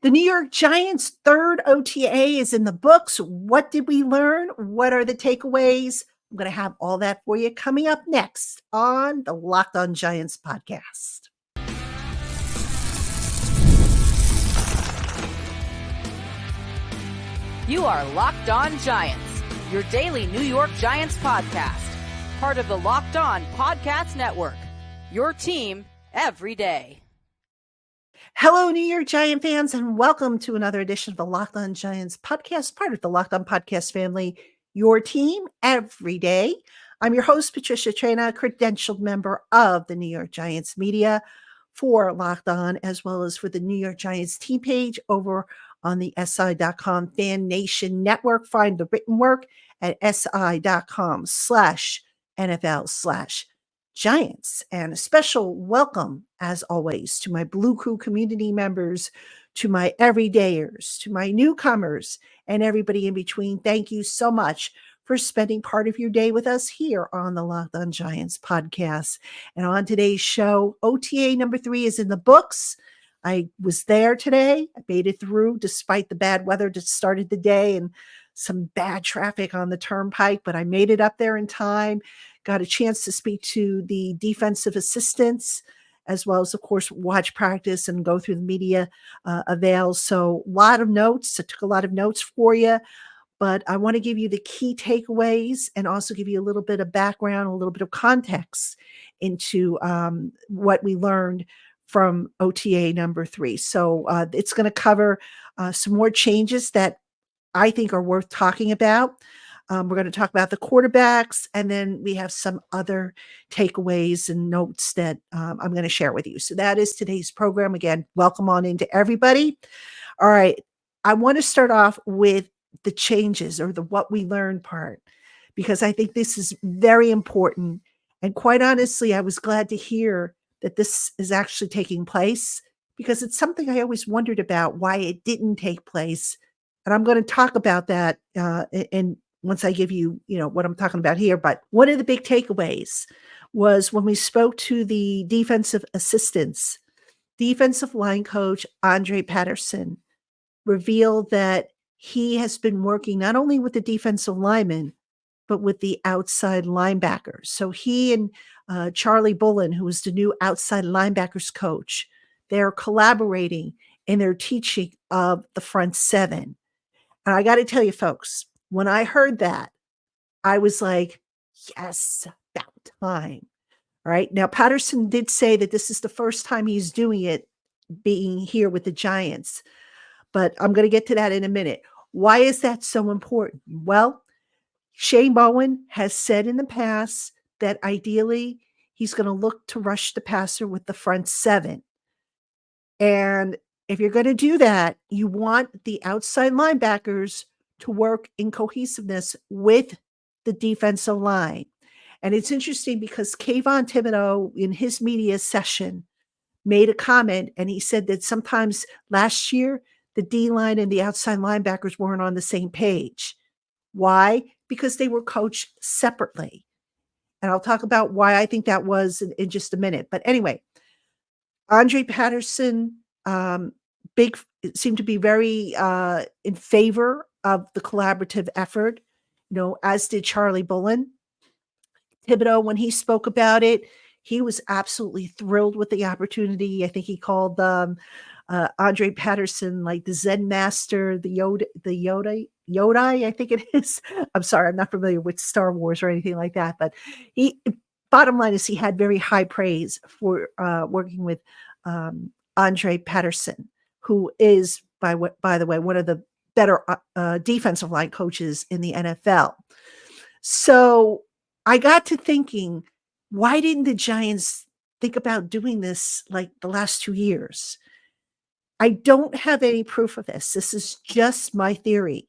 The New York Giants' third OTA is in the books. What did we learn? What are the takeaways? I'm going to have all that for you coming up next on the Locked On Giants podcast. You are Locked On Giants, your daily New York Giants podcast. Part of the Locked On Podcast Network, your team every day. Hello, New York Giant fans, and welcome to another edition of the Locked On Giants podcast, part of the Locked On Podcast family, your team every day. I'm your host, Patricia Traina, credentialed member of the New York Giants media for Locked On, as well as for the New York Giants team page over on the SI.com Fan Nation Network. Find the written work at SI.com/NFL/Giants. And a special welcome, as always, to my Blue Crew community members, to my everydayers, to my newcomers, and everybody in between. Thank you so much for spending part of your day with us here on the Locked On Giants podcast. And on today's show, OTA number 3 is in the books. I was there today. I made it through despite the bad weather that started the day and some bad traffic on the turnpike, but I made it up there in time. Got a chance to speak to the defensive assistants, as well as, of course, watch practice and go through the media avails. So a lot of notes. I took a lot of notes for you, but I want to give you the key takeaways and also give you a little bit of background, a little bit of context into what we learned from OTA number 3. So it's going to cover some more changes that I think are worth talking about. We're going to talk about the quarterbacks, and then we have some other takeaways and notes that I'm going to share with you. So that is today's program. Again, welcome on into everybody. All right. I want to start off with the changes or the what we learned part, because I think this is very important. And quite honestly, I was glad to hear that this is actually taking place, because it's something I always wondered about why it didn't take place. And I'm going to talk about that in once I give you, what I'm talking about here. But one of the big takeaways was when we spoke to the defensive assistants, defensive line coach Andre Patterson revealed that he has been working not only with the defensive linemen, but with the outside linebackers. So he and Charlie Bullen, who is the new outside linebackers coach, they're collaborating in their teaching of the front seven. And I got to tell you, folks, when I heard that, I was like, yes, about time. All right. Now, Patterson did say that this is the first time he's doing it, being here with the Giants. But I'm going to get to that in a minute. Why is that so important? Well, Shane Bowen has said in the past that ideally he's going to look to rush the passer with the front seven. And if you're going to do that, you want the outside linebackers to work in cohesiveness with the defensive line. And it's interesting because Kayvon Thibodeau in his media session made a comment, and he said that sometimes last year, the D-line and the outside linebackers weren't on the same page. Why? Because they were coached separately. And I'll talk about why I think that was in just a minute. But anyway, Andre Patterson seemed to be very in favor of the collaborative effort, as did Charlie Bullen. Thibodeau, when he spoke about it, he was absolutely thrilled with the opportunity. I think he called Andre Patterson like the Zen master, the Yoda, I think it is. I'm sorry, I'm not familiar with Star Wars or anything like that, but bottom line is he had very high praise for working with Andre Patterson, who is, by the way, one of the better defensive line coaches in the NFL. So I got to thinking, why didn't the Giants think about doing this like the last 2 years? I don't have any proof of this. This is just my theory.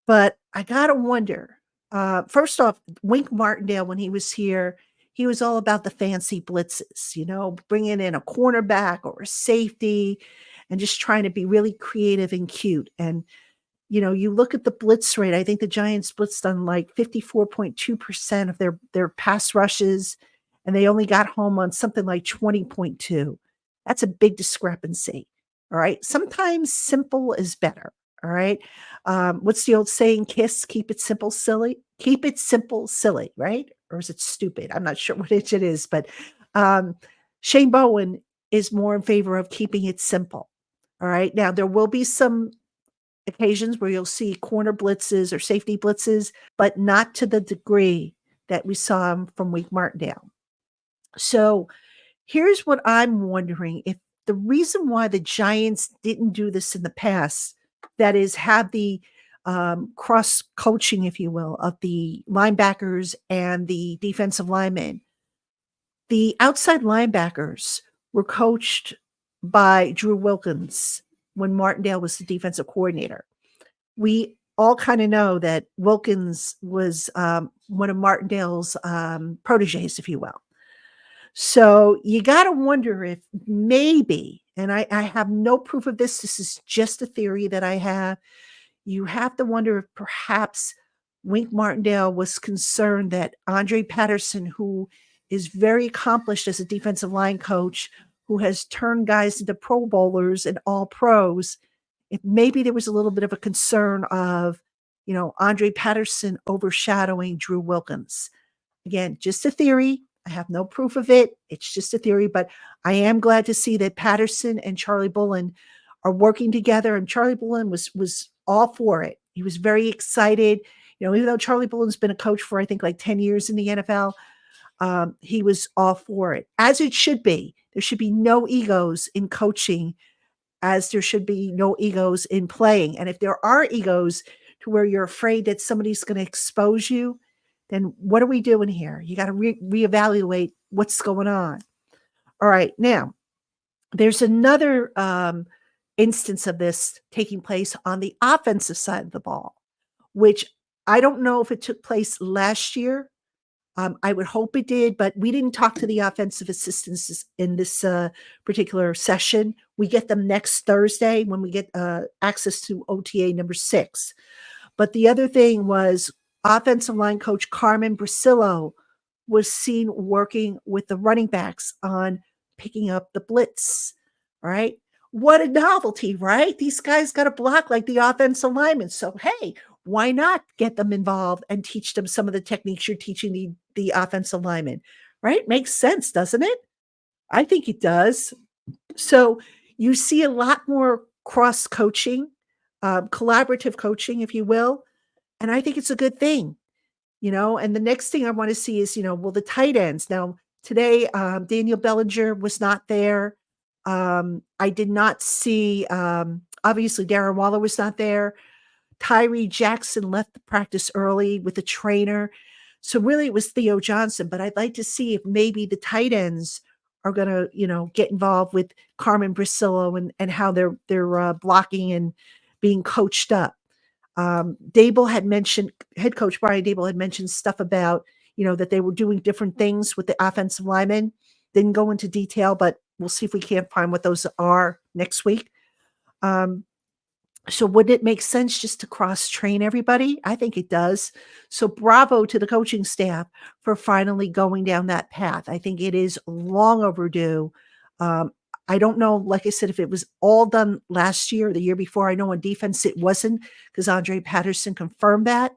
But I got to wonder, first off, Wink Martindale, when he was here, he was all about the fancy blitzes, bringing in a cornerback or a safety and just trying to be really creative and cute. And, you look at the blitz rate, I think the Giants blitzed on like 54.2% of their pass rushes, and they only got home on something like 20.2. That's a big discrepancy. All right. Sometimes simple is better. All right. What's the old saying? Kiss, keep it simple, silly. Keep it simple, silly, right? Or is it stupid? I'm not sure what it is, but um, Shane Bowen is more in favor of keeping it simple. All right. Now, there will be some occasions where you'll see corner blitzes or safety blitzes, but not to the degree that we saw from Wake Martindale. So here's what I'm wondering, if the reason why the Giants didn't do this in the past, that is, have the cross coaching, if you will, of the linebackers and the defensive linemen. The outside linebackers were coached by Drew Wilkins when Martindale was the defensive coordinator. We all kind of know that Wilkins was one of Martindale's proteges, if you will. So you got to wonder if maybe, and I have no proof of this, this is just a theory that I have. You have to wonder if perhaps Wink Martindale was concerned that Andre Patterson, who is very accomplished as a defensive line coach, who has turned guys into Pro Bowlers and all pros, if maybe there was a little bit of a concern of, Andre Patterson overshadowing Drew Wilkins. Again, just a theory. I have no proof of it. It's just a theory, but I am glad to see that Patterson and Charlie Bullen are working together. And Charlie Bullen was all for it. He was very excited. Even though Charlie Bullen's been a coach for, I think, like 10 years in the NFL, he was all for it, as it should be. There should be no egos in coaching, as there should be no egos in playing. And if there are egos to where you're afraid that somebody's going to expose you, then what are we doing here? You got to reevaluate what's going on. All right. Now, there's another instance of this taking place on the offensive side of the ball, which I don't know if it took place last year. I would hope it did, but we didn't talk to the offensive assistants in this particular session. We get them next Thursday when we get access to OTA number 6. But the other thing was offensive line coach Carmen Brasillo was seen working with the running backs on picking up the blitz. All right. What a novelty, right? These guys got to block like the offensive linemen. So, hey, why not get them involved and teach them some of the techniques you're teaching the offensive linemen, right? Makes sense, doesn't it? I think it does. So you see a lot more cross coaching, collaborative coaching, if you will. And I think it's a good thing, and the next thing I want to see is, the tight ends. Now, today, Daniel Bellinger was not there. I did not see, obviously, Darren Waller was not there. Tyree Jackson left the practice early with the trainer. So really it was Theo Johnson, but I'd like to see if maybe the tight ends are going to, get involved with Carmen Brasillo and how they're blocking and being coached up. Dable had mentioned, head coach Brian Dable had mentioned stuff about, that they were doing different things with the offensive linemen. Didn't go into detail, but we'll see if we can't find what those are next week. So would it make sense just to cross-train everybody? I think it does. So bravo to the coaching staff for finally going down that path. I think it is long overdue. I don't know, like I said, if it was all done last year or the year before. I know on defense it wasn't, because Andre Patterson confirmed that.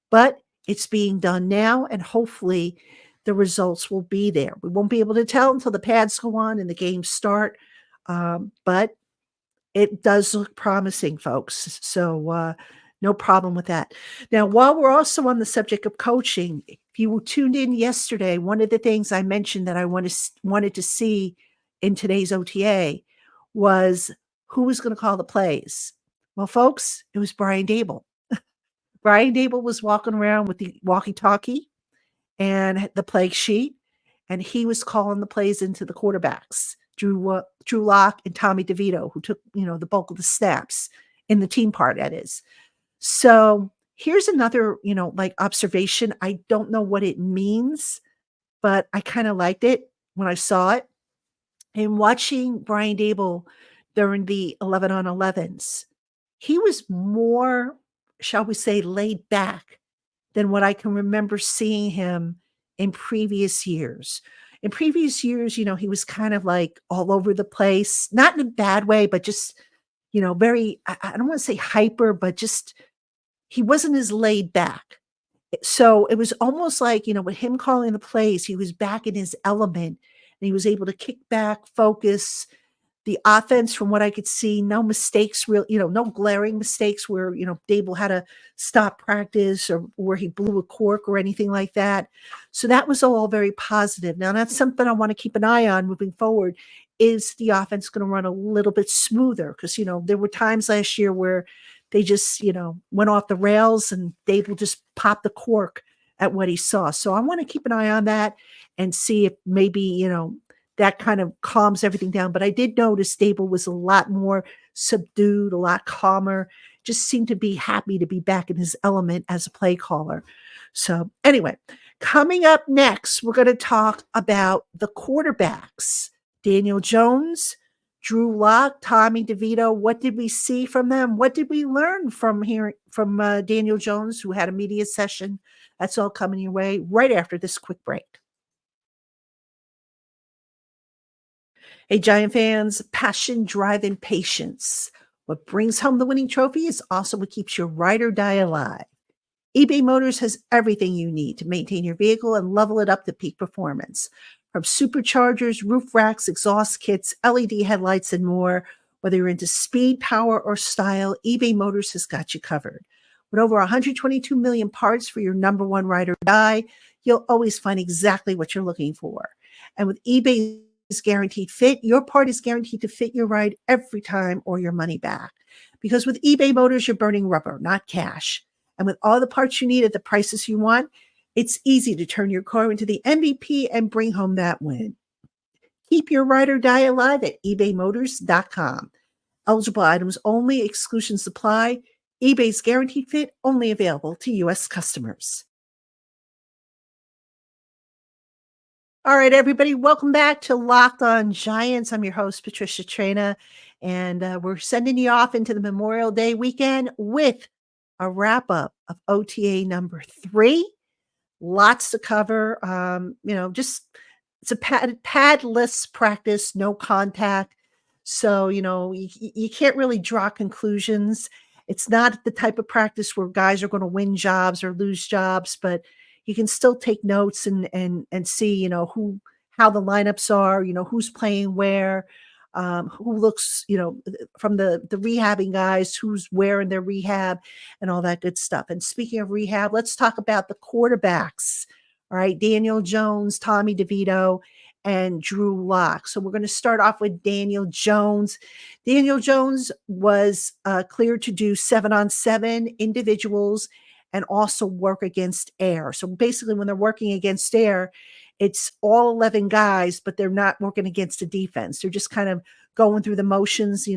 But it's being done now, and hopefully the results will be there. We won't be able to tell until the pads go on and the games start. But it does look promising, folks. So no problem with that. Now, while we're also on the subject of coaching, if you tuned in yesterday, one of the things I mentioned that I wanted to see in today's OTA was who was going to call the plays. Well, folks, it was Brian Dable. Brian Dable was walking around with the walkie-talkie and the play sheet, and he was calling the plays into the quarterbacks, Drew Lock and Tommy DeVito, who took, the bulk of the snaps in the team part, that is. So here's another, observation. I don't know what it means, but I kind of liked it when I saw it. And watching Brian Dable during the 11 on 11s, he was more, shall we say, laid back than what I can remember seeing him in previous years. In previous years, he was kind of like all over the place, not in a bad way, but just, very, I don't want to say hyper, but just he wasn't as laid back. So it was almost like, with him calling the plays, he was back in his element and he was able to kick back, focus, the offense, from what I could see, no mistakes, no glaring mistakes where, Dable had to stop practice or where he blew a cork or anything like that. So that was all very positive. Now, that's something I want to keep an eye on moving forward. Is the offense going to run a little bit smoother? Because, there were times last year where they just, went off the rails and Dable just popped the cork at what he saw. So I want to keep an eye on that and see if maybe, that kind of calms everything down. But I did notice Dable was a lot more subdued, a lot calmer, just seemed to be happy to be back in his element as a play caller. So anyway, coming up next, we're going to talk about the quarterbacks. Daniel Jones, Drew Lock, Tommy DeVito. What did we see from them? What did we learn from Daniel Jones, who had a media session? That's all coming your way right after this quick break. Hey, Giant fans, passion, drive, and patience. What brings home the winning trophy is also what keeps your ride or die alive. eBay Motors has everything you need to maintain your vehicle and level it up to peak performance. From superchargers, roof racks, exhaust kits, LED headlights, and more, whether you're into speed, power, or style, eBay Motors has got you covered. With over 122 million parts for your number one ride or die, you'll always find exactly what you're looking for. And with eBay's guaranteed fit, your part is guaranteed to fit your ride every time or your money back. Because with eBay Motors, you're burning rubber, not cash. And with all the parts you need at the prices you want, it's easy to turn your car into the MVP and bring home that win. Keep your ride or die alive at ebaymotors.com. Eligible items only, exclusions apply. eBay's guaranteed fit only available to U.S. customers. All right, everybody, welcome back to Locked On Giants. I'm your host, Patricia Traina, and we're sending you off into the Memorial Day weekend with a wrap-up of OTA number 3. Lots to cover. Just it's a padless practice, no contact. So, you can't really draw conclusions. It's not the type of practice where guys are going to win jobs or lose jobs, but you can still take notes and see, how the lineups are, who's playing where, who looks, from the rehabbing guys, who's where in their rehab and all that good stuff. And speaking of rehab, let's talk about the quarterbacks. All right. Daniel Jones, Tommy DeVito, and Drew Lock. So we're going to start off with Daniel Jones. Daniel Jones was cleared to do 7-on-7 individuals and also work against air. So basically, when they're working against air, it's all 11 guys, but they're not working against a defense. They're just kind of going through the motions.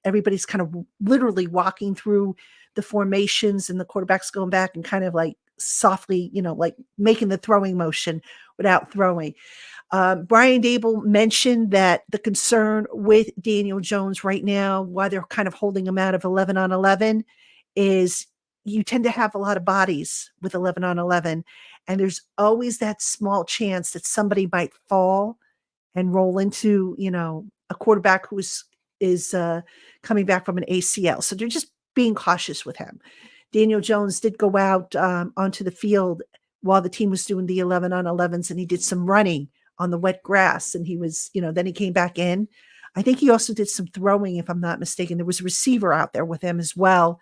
Everybody's kind of literally walking through the formations, and the quarterback's going back and kind of like softly, like making the throwing motion without throwing. Brian Dable mentioned that the concern with Daniel Jones right now, why they're kind of holding him out of 11-on-11, is you tend to have a lot of bodies with 11-on-11, and there's always that small chance that somebody might fall and roll into, a quarterback who is coming back from an ACL. So they're just being cautious with him. Daniel Jones did go out onto the field while the team was doing the 11-on-11s, and he did some running on the wet grass, and he was, then he came back in. I think he also did some throwing, if I'm not mistaken. There was a receiver out there with him as well.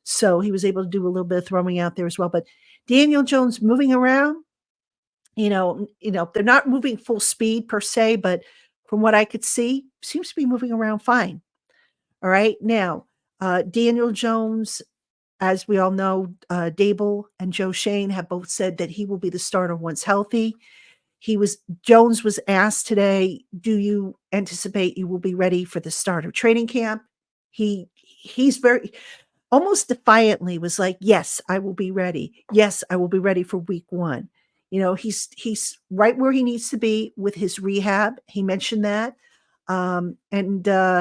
So he was able to do a little bit of throwing out there as well. But Daniel Jones moving around, they're not moving full speed per se, but from what I could see, seems to be moving around fine. All right. Now, Daniel Jones, as we all know, Dable and Joe Shane have both said that he will be the starter once healthy. Jones was asked today, do you anticipate you will be ready for the start of training camp? He's very almost defiantly was like, yes, I will be ready. Yes, I will be ready for week 1. He's right where he needs to be with his rehab. He mentioned that. And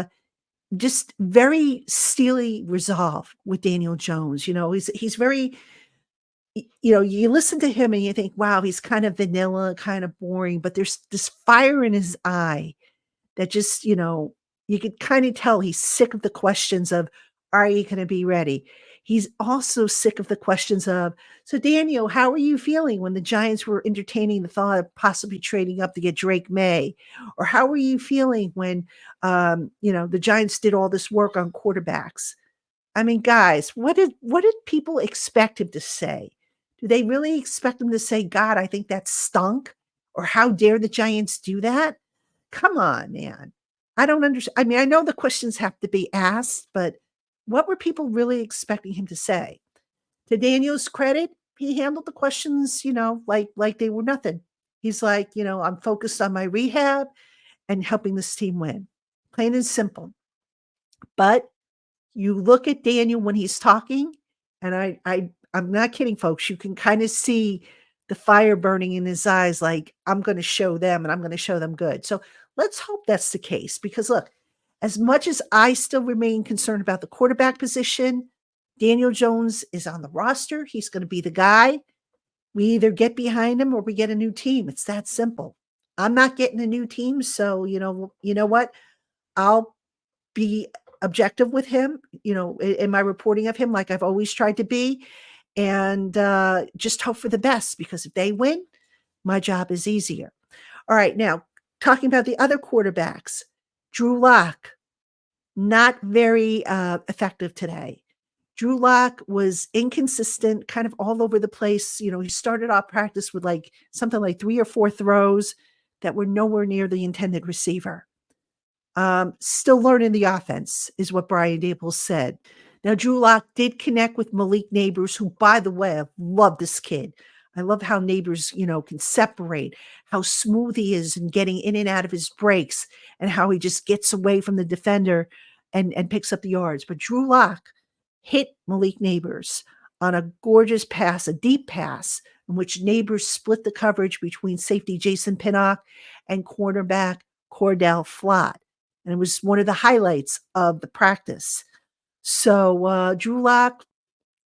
just very steely resolve with Daniel Jones. He's very you listen to him and you think, wow, he's kind of vanilla, kind of boring, but there's this fire in his eye that just, you could kind of tell he's sick of the questions of, are you going to be ready? He's also sick of the questions of, so Daniel, how are you feeling when the Giants were entertaining the thought of possibly trading up to get Drake May? Or how are you feeling when, the Giants did all this work on quarterbacks? I mean, guys, what did people expect him to say? Do they really expect him to say, God, I think that stunk? Or how dare the Giants do that? Come on, man. I don't understand. I mean, I know the questions have to be asked, but what were people really expecting him to say? To Daniel's credit, he handled the questions, like they were nothing. He's like, I'm focused on my rehab and helping this team win. Plain and simple. But you look at Daniel when he's talking, and I'm not kidding, folks. You can kind of see the fire burning in his eyes, like, I'm going to show them and I'm going to show them good. So let's hope that's the case, because look, as much as I still remain concerned about the quarterback position, Daniel Jones is on the roster. He's going to be the guy. We either get behind him or we get a new team. It's that simple. I'm not getting a new team. So, you know what? I'll be objective with him, in my reporting of him, like I've always tried to be, and just hope for the best, because if they win, my job is easier. All right, now talking about the other quarterbacks, Drew Lock, not very effective today. Drew Lock was inconsistent, kind of all over the place. He started off practice with like something like 3 or 4 throws that were nowhere near the intended receiver. Still learning the offense is what Brian Dable said. Now, Drew Lock did connect with Malik Neighbors, who, by the way, I love this kid. I love how Neighbors, can separate, how smooth he is in getting in and out of his breaks, and how he just gets away from the defender and picks up the yards. But Drew Lock hit Malik Neighbors on a gorgeous pass, a deep pass, in which Neighbors split the coverage between safety Jason Pinnock and cornerback Cordell Flott. And it was one of the highlights of the practice. So Drew Lock,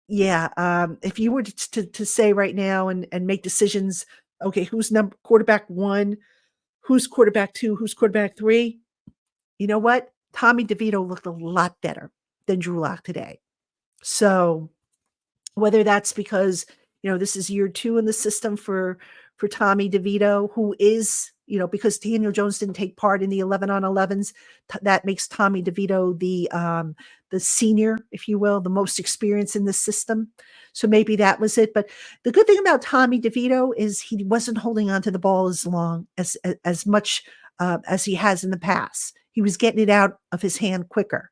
yeah, if you were to say right now and make decisions, okay, who's quarterback 1, who's quarterback 2, who's quarterback 3, you know what? Tommy DeVito looked a lot better than Drew Lock today. So whether that's because, this is year 2 in the system for Tommy DeVito, who is, because Daniel Jones didn't take part in the 11-on-11s, that makes Tommy DeVito the senior, if you will, the most experienced in the system. So maybe that was it. But the good thing about Tommy DeVito is he wasn't holding onto the ball as long as much as he has in the past. He was getting it out of his hand quicker.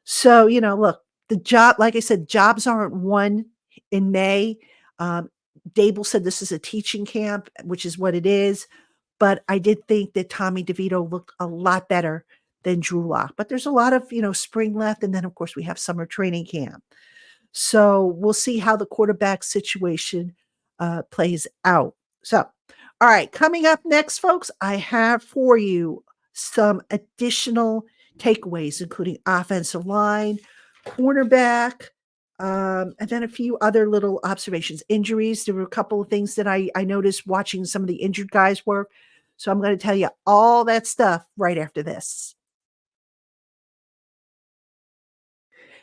So, look, the job, like I said, jobs aren't won in May. Dable said this is a teaching camp, which is what it is. But I did think that Tommy DeVito looked a lot better than Drew Lock. But there's a lot of, spring left. And then, of course, we have summer training camp. So we'll see how the quarterback situation plays out. So, all right, coming up next, folks, I have for you some additional takeaways, including offensive line, cornerback, and then a few other little observations. Injuries. There were a couple of things that I noticed watching some of the injured guys work. So I'm going to tell you all that stuff right after this.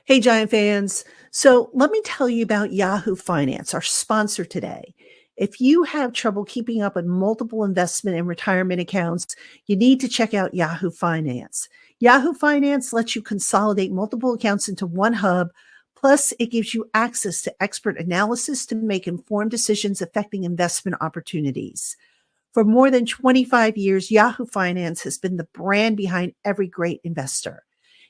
Hey, Giant fans. So let me tell you about Yahoo Finance, our sponsor today. If you have trouble keeping up with multiple investment and retirement accounts, you need to check out Yahoo Finance. Yahoo Finance lets you consolidate multiple accounts into one hub. Plus, it gives you access to expert analysis to make informed decisions affecting investment opportunities. For more than 25 years, Yahoo Finance has been the brand behind every great investor.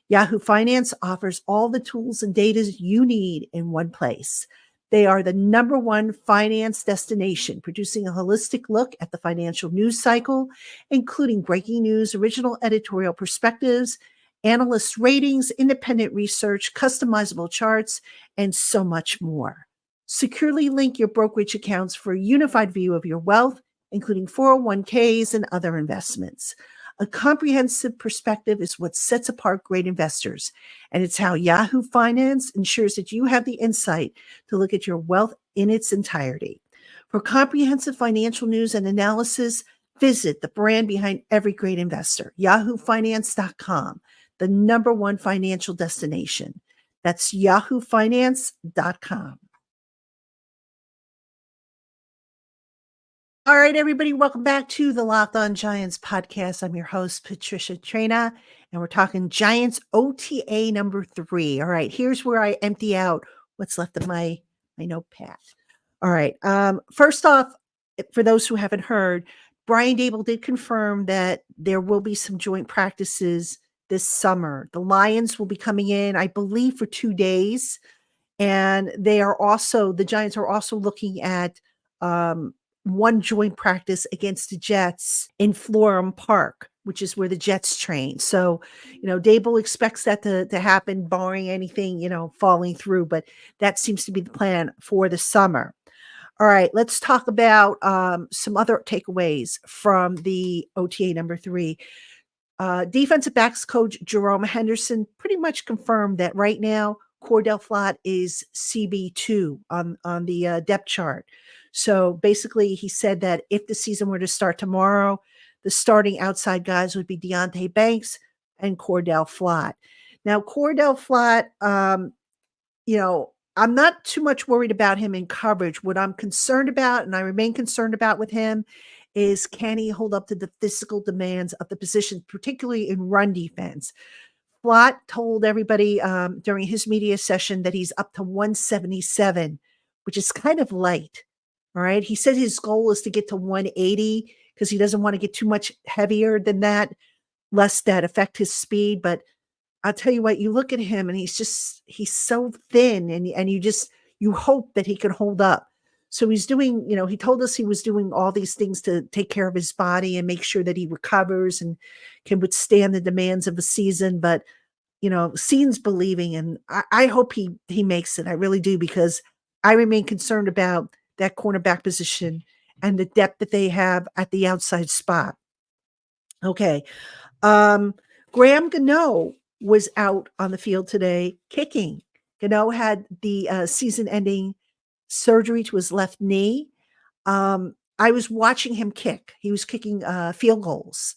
Yahoo Finance offers all the tools and data you need in one place. They are the number one finance destination, producing a holistic look at the financial news cycle, including breaking news, original editorial perspectives, analyst ratings, independent research, customizable charts, and so much more. Securely link your brokerage accounts for a unified view of your wealth, including 401ks and other investments. A comprehensive perspective is what sets apart great investors, and it's how Yahoo Finance ensures that you have the insight to look at your wealth in its entirety. For comprehensive financial news and analysis, visit the brand behind every great investor, yahoofinance.com, the number one financial destination. That's yahoofinance.com. All right, everybody, welcome back to the Locked On Giants podcast. I'm your host, Patricia Traina, and we're talking Giants OTA number 3. All right, here's where I empty out what's left of my notepad. All right, first off, for those who haven't heard, Brian Dable did confirm that there will be some joint practices this summer. The Lions will be coming in, I believe, for 2 days. And the Giants are also looking at one joint practice against the Jets in Florham Park, which is where the Jets train. So, Dable expects that to happen, barring anything, falling through. But that seems to be the plan for the summer. All right, let's talk about some other takeaways from the OTA number 3. Defensive backs coach Jerome Henderson pretty much confirmed that right now Cordell Flott is CB2 on the depth chart. So basically, he said that if the season were to start tomorrow, the starting outside guys would be Deonte Banks and Cordell Flott. Now, Cordell Flott, I'm not too much worried about him in coverage. What I'm concerned about, and I remain concerned about with him, is can he hold up to the physical demands of the position, particularly in run defense? Flott told everybody during his media session that he's up to 177, which is kind of light. All right. He said his goal is to get to 180 because he doesn't want to get too much heavier than that, lest that affect his speed. But I'll tell you what, you look at him and he's so thin and you hope that he can hold up. So he's doing, he told us he was doing all these things to take care of his body and make sure that he recovers and can withstand the demands of the season. But, seeing's believing. And I hope he makes it. I really do, because I remain concerned about that cornerback position and the depth that they have at the outside spot. Okay. Graham Gano was out on the field today kicking. Gano had the season-ending surgery to his left knee. I was watching him kick. He was kicking field goals.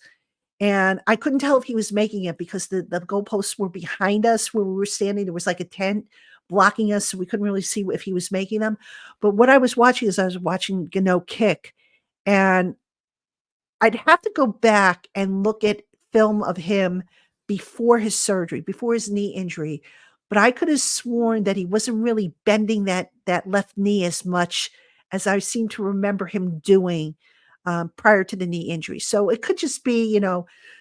And I couldn't tell if he was making it because the goalposts were behind us where we were standing. There was like a tent blocking us, so we couldn't really see if he was making them. But what I was watching is I was watching Gano kick. And I'd have to go back and look at film of him before his surgery, before his knee injury. But I could have sworn that he wasn't really bending that left knee as much as I seem to remember him doing prior to the knee injury. So it could just be,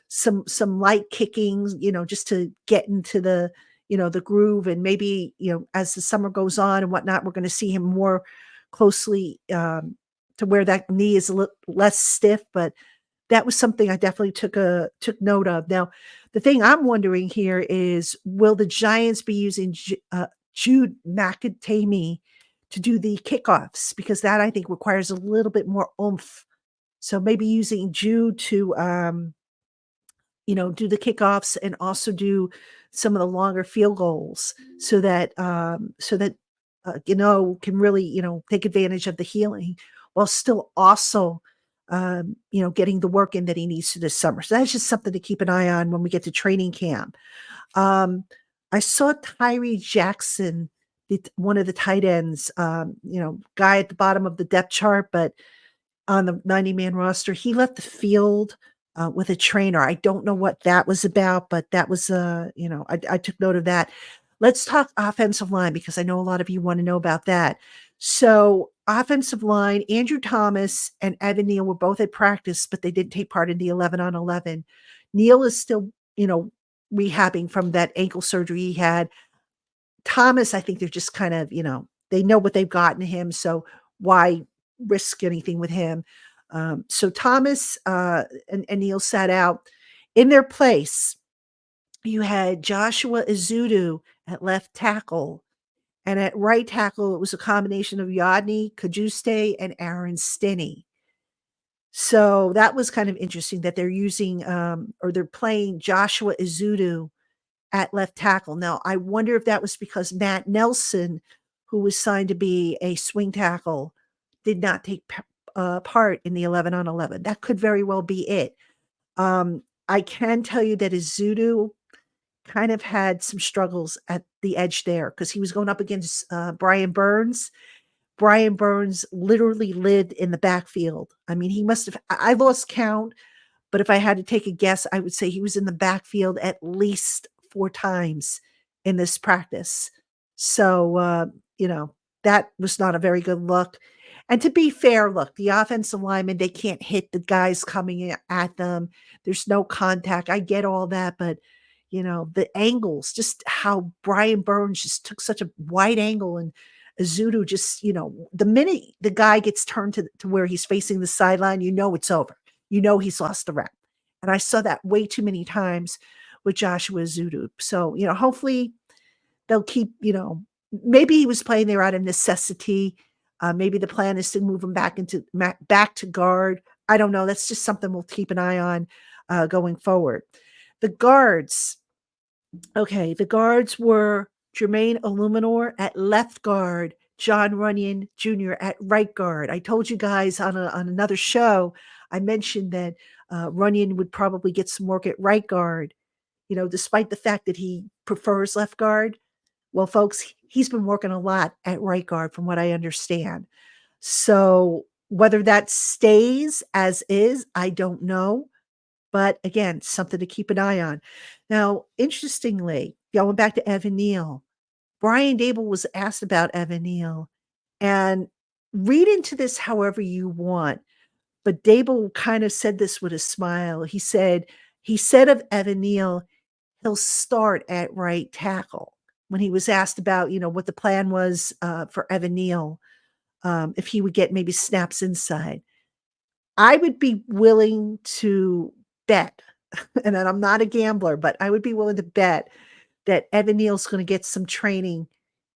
some light kicking, just to get into the, the groove. And maybe, as the summer goes on and whatnot, we're going to see him more closely to where that knee is a little less stiff. But that was something I definitely took note of. Now, the thing I'm wondering here is, will the Giants be using Jude McAtamy to do the kickoffs? Because that, I think, requires a little bit more oomph. So maybe using Jude to, do the kickoffs and also do some of the longer field goals so that can really, take advantage of the healing while still also getting the work in that he needs to this summer. So that's just something to keep an eye on when we get to training camp. I saw Tyree Jackson, one of the tight ends, guy at the bottom of the depth chart, but on the 90-man roster, he left the field with a trainer. I don't know what that was about, but that was, I took note of that. Let's talk offensive line, because I know a lot of you want to know about that. So offensive line, Andrew Thomas and Evan Neal were both at practice, but they didn't take part in the 11-on-11. Neal is still, rehabbing from that ankle surgery he had. Thomas, I think they're just kind of, they know what they've gotten him, so why risk anything with him? So Thomas and Neal sat out. In their place, you had Joshua Izudu at left tackle. And at right tackle, it was a combination of Yodny Kajuste and Aaron Stinney. So that was kind of interesting that they're using or they're playing Joshua Ezeudu at left tackle. Now, I wonder if that was because Matt Nelson, who was signed to be a swing tackle, did not take part in the 11 on 11. That could very well be it. I can tell you that Ezeudu kind of had some struggles at the edge there because he was going up against Brian Burns. Brian Burns literally lived in the backfield. I mean, he must have, I lost count, but if I had to take a guess, I would say he was in the backfield at least 4 times in this practice. So, that was not a very good look. And to be fair, look, the offensive linemen, they can't hit the guys coming at them. There's no contact. I get all that, but the angles, just how Brian Burns just took such a wide angle and Azudu just, the minute the guy gets turned to where he's facing the sideline, it's over. He's lost the rep. And I saw that way too many times with Joshua Azudu. So, hopefully they'll keep, maybe he was playing there out of necessity. Maybe the plan is to move him back to guard. I don't know. That's just something we'll keep an eye on going forward. The guards. Okay, the guards were Jermaine Illuminor at left guard, John Runyon Jr. at right guard. I told you guys on another show, I mentioned that Runyon would probably get some work at right guard, despite the fact that he prefers left guard. Well, folks, he's been working a lot at right guard from what I understand. So whether that stays as is, I don't know. But again, something to keep an eye on. Now, interestingly, going back to Evan Neal, Brian Dable was asked about Evan Neal, and read into this however you want. But Dable kind of said this with a smile. He said of Evan Neal, he'll start at right tackle. When he was asked about, what the plan was for Evan Neal, if he would get maybe snaps inside. I would be willing to bet, and I'm not a gambler, but I would be willing to bet that Evan Neal's going to get some training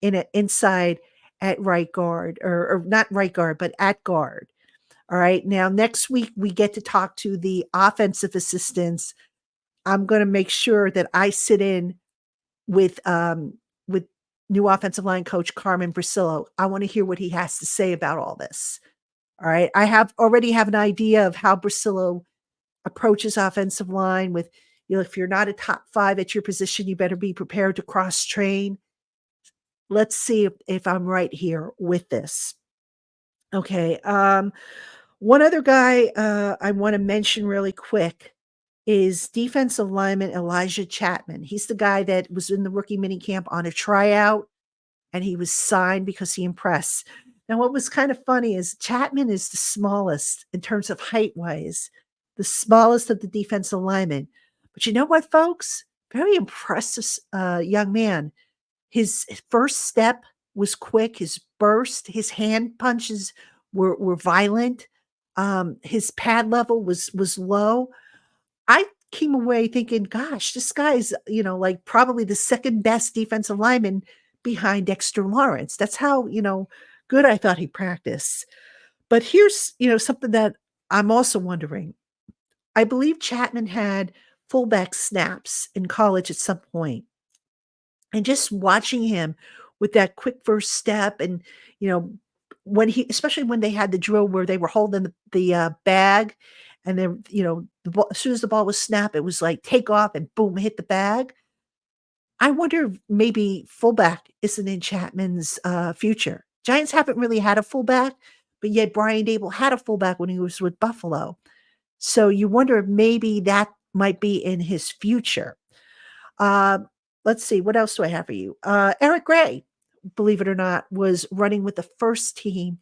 inside at right guard, or not right guard, but at guard. All right. Now, next week, we get to talk to the offensive assistants. I'm going to make sure that I sit in with new offensive line coach Carmen Brasillo. I want to hear what he has to say about all this. All right. I already have an idea of how Brasillo approaches offensive line with, if you're not a top 5 at your position, you better be prepared to cross train. Let's see if I'm right here with this. Okay. One other guy I want to mention really quick is defensive lineman Elijah Chapman. He's the guy that was in the rookie minicamp on a tryout, and he was signed because he impressed. Now, what was kind of funny is Chapman is the smallest in terms of height-wise, the smallest of the defensive linemen. But you know what, folks? Very impressive young man. His first step was quick. His burst, his hand punches were violent. His pad level was low. I came away thinking, gosh, this guy's, like probably the second best defensive lineman behind Dexter Lawrence. That's how, good I thought he practiced. But here's, something that I'm also wondering. I believe Chapman had fullback snaps in college at some point. And just watching him with that quick first step and, especially when they had the drill where they were holding the bag and then, as soon as the ball was snapped, it was like take off and boom, hit the bag. I wonder if maybe fullback isn't in Chapman's future. Giants haven't really had a fullback, but yet Brian Dable had a fullback when he was with Buffalo. So you wonder if maybe that might be in his future. Let's see. What else do I have for you? Eric Gray, believe it or not, was running with the first team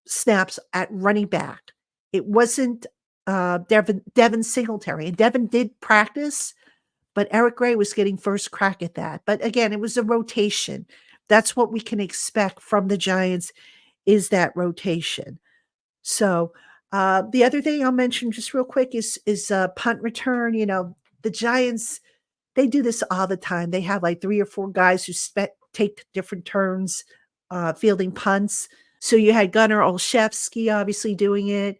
snaps at running back. It wasn't Devin Singletary. And Devin did practice, but Eric Gray was getting first crack at that. But again, it was a rotation. That's what we can expect from the Giants, is that rotation. So the other thing I'll mention just real quick is punt return. The Giants, they do this all the time. They have like 3 or 4 guys who take different turns fielding punts. So you had Gunnar Olszewski obviously doing it.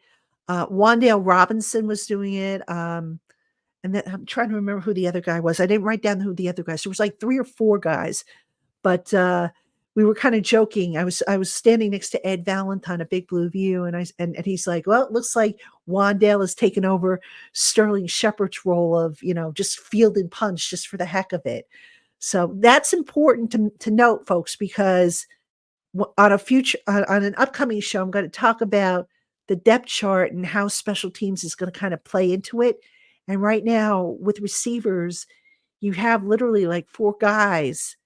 Wandale Robinson was doing it. And then I'm trying to remember who the other guy was. I didn't write down who the other guys. There was like 3 or 4 guys, but we were kind of joking. I was standing next to Ed Valentine of Big Blue View, and and he's like, "Well, it looks like Wandale has taken over Sterling Shepard's role of just field and punch just for the heck of it." So that's important to note, folks, because on a future on an upcoming show, I'm going to talk about the depth chart and how special teams is going to kind of play into it. And right now, with receivers, you have literally like 4 guys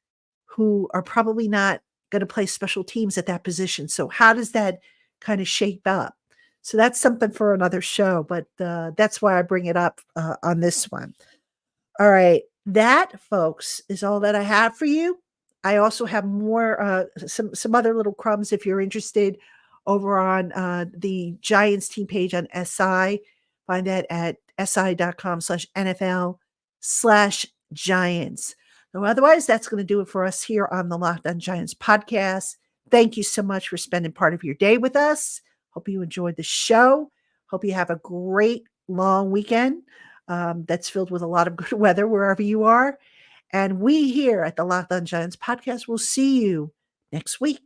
who are probably not going to play special teams at that position. So how does that kind of shape up? So that's something for another show, but that's why I bring it up on this one. All right. That, folks, is all that I have for you. I also have more, some other little crumbs if you're interested over on the Giants team page on SI. Find that at si.com/NFL/Giants. So otherwise, that's going to do it for us here on the Locked On Giants podcast. Thank you so much for spending part of your day with us. Hope you enjoyed the show. Hope you have a great long weekend that's filled with a lot of good weather wherever you are. And we here at the Locked On Giants podcast will see you next week.